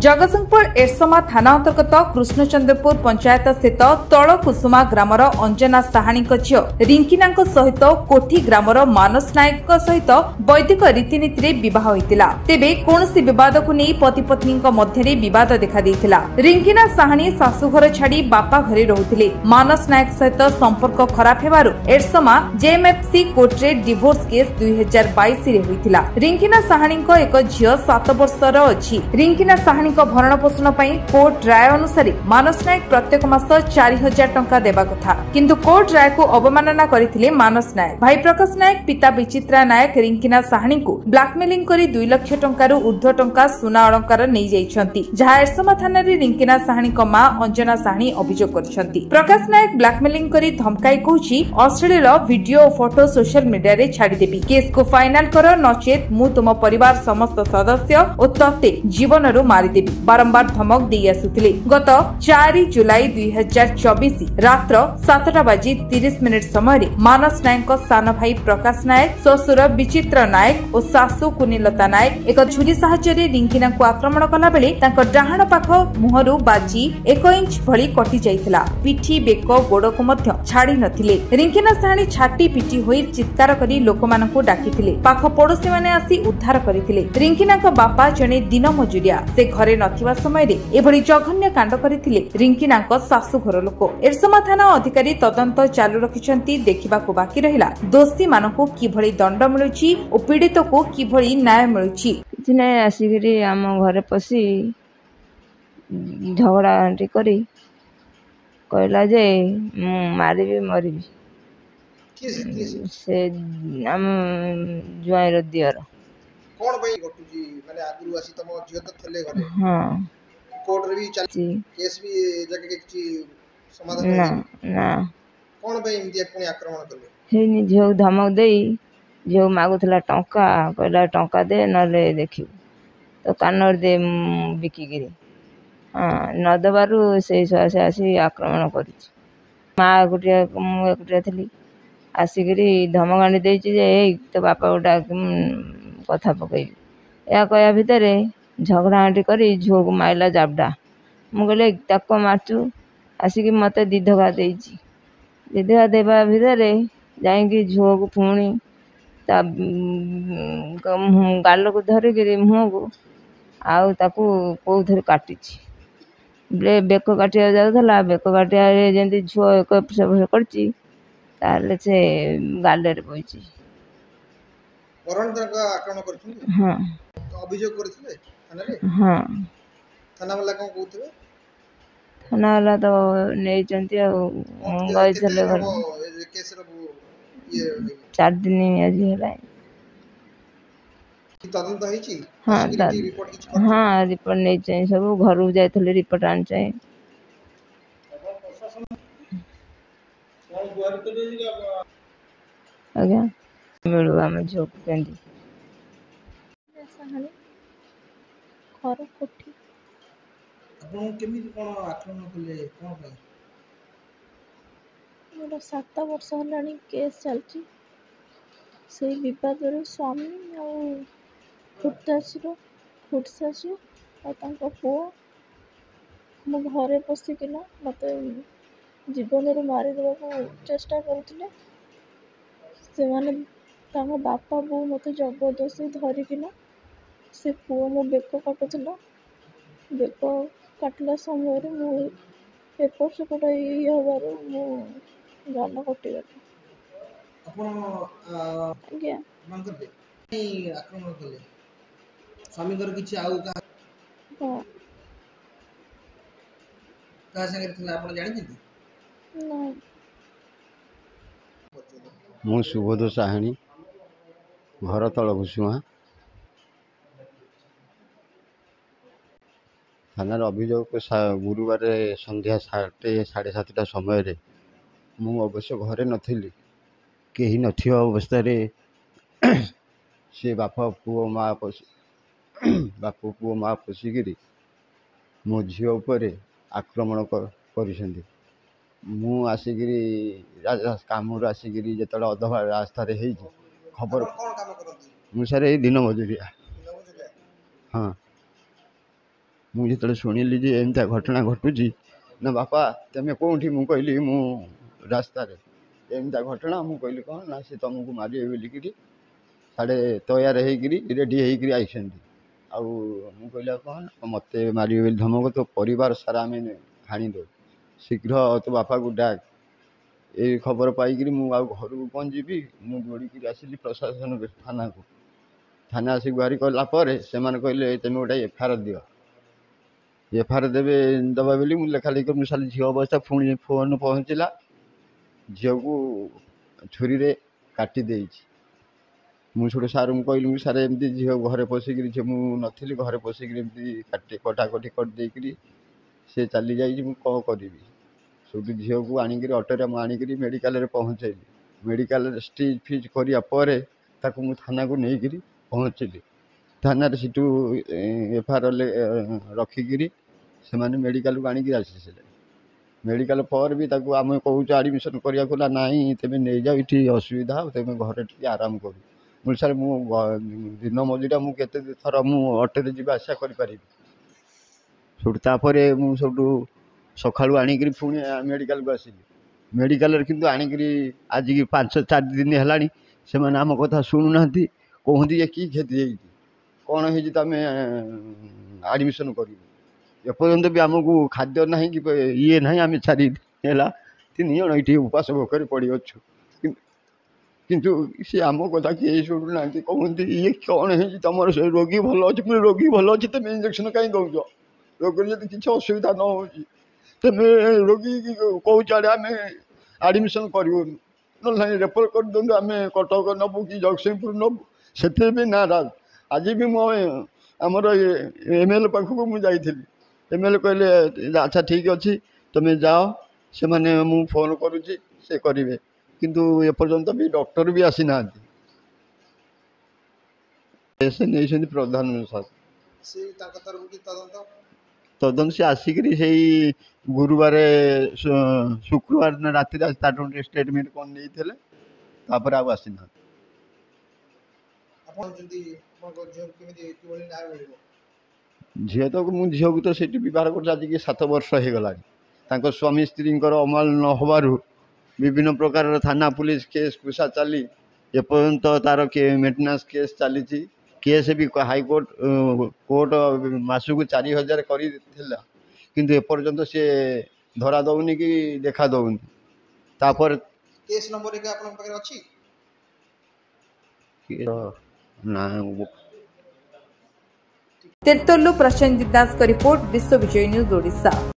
जगतसिंहपुर एरसमा थाना अंतर्गत कृष्णचंद्रपुर पंचायत स्थित तल कुसुमा ग्रामर अंजना साहानी झील रिंकिना सहित कोठी ग्रामर मानस नायक सहित वैदिक रीतिनीति विवाह होता तेबे कौन बद को नहीं पति पत्नी मध्य बद देखा रिंकिना साहानी शाशुघर छाड़ी बापा घरे रोते मानस नायक सहित संपर्क खराब होबारु एरसमा जेएमएफसी कोर्टे डिवोर्स केस 2022 रे होइतिला। रिंकिना साहानी एक झील 7 वर्षर अछि। रिंकिना साहानी भरण पोषण कोर्ट राय अनुसार मानस नायक प्रत्येक मास 4000 टंका देवा कथा किंतु कोर्ट राय को अवमानना करथिले मानस नायक। भाई प्रकाश नायक पिता विचित्रा नायक रिंकिना साहानी को ब्लैकमेलिंग करी 2 लाख टंका ऊर्ध्व टंका सुना अलंकार नहीं जाइछंती जहा एरसमा थाना रे रिंकिना साहानी मां अंजना साहानी अभियोग करछंती। प्रकाश नायक ब्लैकमेलिंग करी धमकाई कहूची अश्लील वीडियो और फोटो सोशल मीडिया रे छाड़ी देबी केस को फाइनल कर नचेत मु तुम परिवार समस्त सदस्य और तते जीवन रू मारी देबी बारंबार धमक दे आसुथिले। गत 4 जुलाई 2024 रात्र 7:30 समय मानस नायक सान भाई प्रकाश नायक ससुर विचित्र नायक और सासु कुनीलता नायक एक छुरी साहाय्य रिंकिना को आक्रमण कला बेले तांको डाहाण पाख मुहरु बाजी 1 इंच भली कटि जाइथिला। पिठी बेक गोड़ को मध्य छाड़ी नथिले। रिंकिना साहानी छाटी पिटी होई चित्कार करी लोकमानकु डाकिथिले। पाख पड़ोसी माने आसी उद्धार करिथिले। रिंकिना को बापा जने दिन मजुरिया से घरे नथिबा समय रे एभली जघन्य कांड करिथिले रिंकिना को सासु घर लोक। एरसमा थाना अधिकारी तदंत चालू रखिछंती देखिबा को बाकी रहिला दोषी मानकु किभली दंड मिलुची ओ पीड़ित को किभली न्याय मिलुची। किने आसीगिरी आम घरे पसी झगड़ा आंटी करी कहला जे मारिबी मरिबी से आम जुआईर दियर कोन भाई गटुजी माने आगु आसी तम जियो त थले घरे हां कोर्ट रे भी चल केस भी जगह के किछि समाधान ना ना कोन भाई इंडिया पुनी आक्रमण करले हेनी झियो धमक देई झियो मागुथला टंका कहला टंका दे नले देखियो तो कानर दे बिकिगिरी हाँ न दबारु से से आसी आक्रमण करिछि। माँ गुटिया मु एकुटिया थली आसिगिरी धमकाणी देछि जे ए तो बापा गोटा कथा पकई या कहया भितर झगड़ा आंटी करी झुओ को माइला जाबडा मु कहले ताको मारचु आसिकी मते दिधगा देछि दिधगा देबा भितर जाईकी झुओ को पुणी ता गाल को धरिकी मुह को आउ ताकू कोउथरे काटिछि बेक काटिया जाउथला बेक काटिया जेंति झुओ एक एपसे करछि ताले से गाले रे बइछि वरण तक आक्रमण करथि। हां तो अभियोग करथिले थाना रे हां थाना वाला कोन कहउथबे थाना वाला तो नै चंती गई चले घर केस रो ये 4 दिन आज होला तदंत होईची हां रिपोर्ट किछ हां रिपोर्ट नै चाहिए सब घर जाइथले रिपोर्ट आन चाहिए आज्ञा मिलू आम झोक केंदी साहानी घर कोठी आपण केमिति कोन आक्रमण करले कोन भाई मोर 7 वर्ष हलानी केस चलची से विवाद रो स्वामी और खुटसासी और तांको पुओ मो घरे पसिकिना मते जीवन रो मारी देबा को चेष्टा करथिले से माने तांको बापा बो मते जबरदस्ती धरिकिना से पुओ मो बेको काटुथिला बेको काटला समय रे मो पेपर सेपट होबारो मो गाल कटि गला आपण आज्ञा मान करले आक्रमण करले स्वामी घर किछि आउ का हां का संगे थिला आपण जानि दिती ना मु सुबोध साहानी घर तल घुसुआ थाना अभियोग गुरुवार संध्या 7:30 समय मु अवश्य घरे नथिली केही नथियो अवस्था रे से बापा पुओ माँ पशिकी मो झील उपर आक्रमण कर मु आसिकी काम आसिकी जो अधवा रास्तार खबर मु सारे दिन मजुरिया हाँ मुझे जो शुणिली जे एमती घटना घटुची ना बापा तुम कौटी मु कहली मु रास्तार एमती घटना मु कहली कौन ना सी तुमको मारे बोलिकी साढ़े तैयार होकरी रेडी होकरी आई आउ कहला कौन मत मारे बोली धमक तो परिवार सारा आम हाणीद शीघ्र तो बापा को डाक ये खबर पाई मु घर को कौन जी मु दौड़ी आसिली प्रशासन थाना को थाना आसिक गुहारी कलापर से कहले तुम गोटे एफआईआर दियो एफआईआर देवे दबा बोली मुझे लेखा लिखी मुझे सारी झील अवस्था पुणी फोन पहुँचला झील को छुरी रे काटी देइछि मुझे सार को कहली सार एमती झील घरे पशिक झी मुझे घरे पशिक काटे कटाकटी करदेकरी से चली जाइए मुझे कौन करी सब झील को आणिक अटोरे मुझे मेडिकल पहुँचेली मेडिकल स्टिच फिच करापर मुझे थाना को लेकर पहुँचली थाना सीटू एफआईआर रखिकी से मेडिकल को आणिक आसी मेडिकल पर भी आम कहूँ आडमिशन करने ना तुम नहीं जाओ ये असुविधा तुम घर टे आराम कर मुझे सर मु दिन मजूरा मुझे थर मुटोरे जा आसा करें सब सब सका आणिक पुणी मेडिकल को आसिली मेडिकल किंतु आणिक आज की 5-4 दिन है से आम कथा शुणुना कहते ये कि क्षति कौन है तुम आडमिशन कर एपर्यंत भी आमको खाद्य ना कि ये ना आम 4 दिन है 3 जन ये उपास भोकर पड़ी अच्छु किंतु सी आम कथा किए शुणुना कहते ये कौन है तुम रोगी भल अच्छे रोगी भल अच्छे तुम इंजेक्शन कहीं दौच रोगी जब किसी असुविधा न हो तुम रोगी कौच आड़े आम आडमिशन करूँ ना रेफर कर दिखाँ आम कटक नबू कि जगतसिंहपुर नबू से भी नाराज आज भी मो आमर एमएलए पाखक मुझे एमएलए कहले अच्छा ठीक अच्छे तुम जाओ से मैंने मु फोन करुच्ची से करेंगे किंतु एपर्यंत भी डॉक्टर भी आसी ना से नहीं प्रधान सर तदन से आसिक गुरुवार शुक्रवार राति स्टेटमेंट कौन नहीं आसी ना झील तो मुझे झील को तो सीट बहार कर आज की 7 वर्ष हो गला स्वामी स्त्री अमल न होबारु विभिन्न प्रकार थाना पुलिस केस कुसा चली एपर्यंत तार मेन्टेनान्स केस चली केस भी हाईकोर्ट कोर्ट मासक 4000 कर किंतु एपर्यंत सी धरा दौनी कि देखा दौनी तापर केस नंबर एक आपन पाखे अछि ना तिर्तोल्लु प्रशांत दास का रिपोर्ट विश्व विजय न्यूज ओडिशा।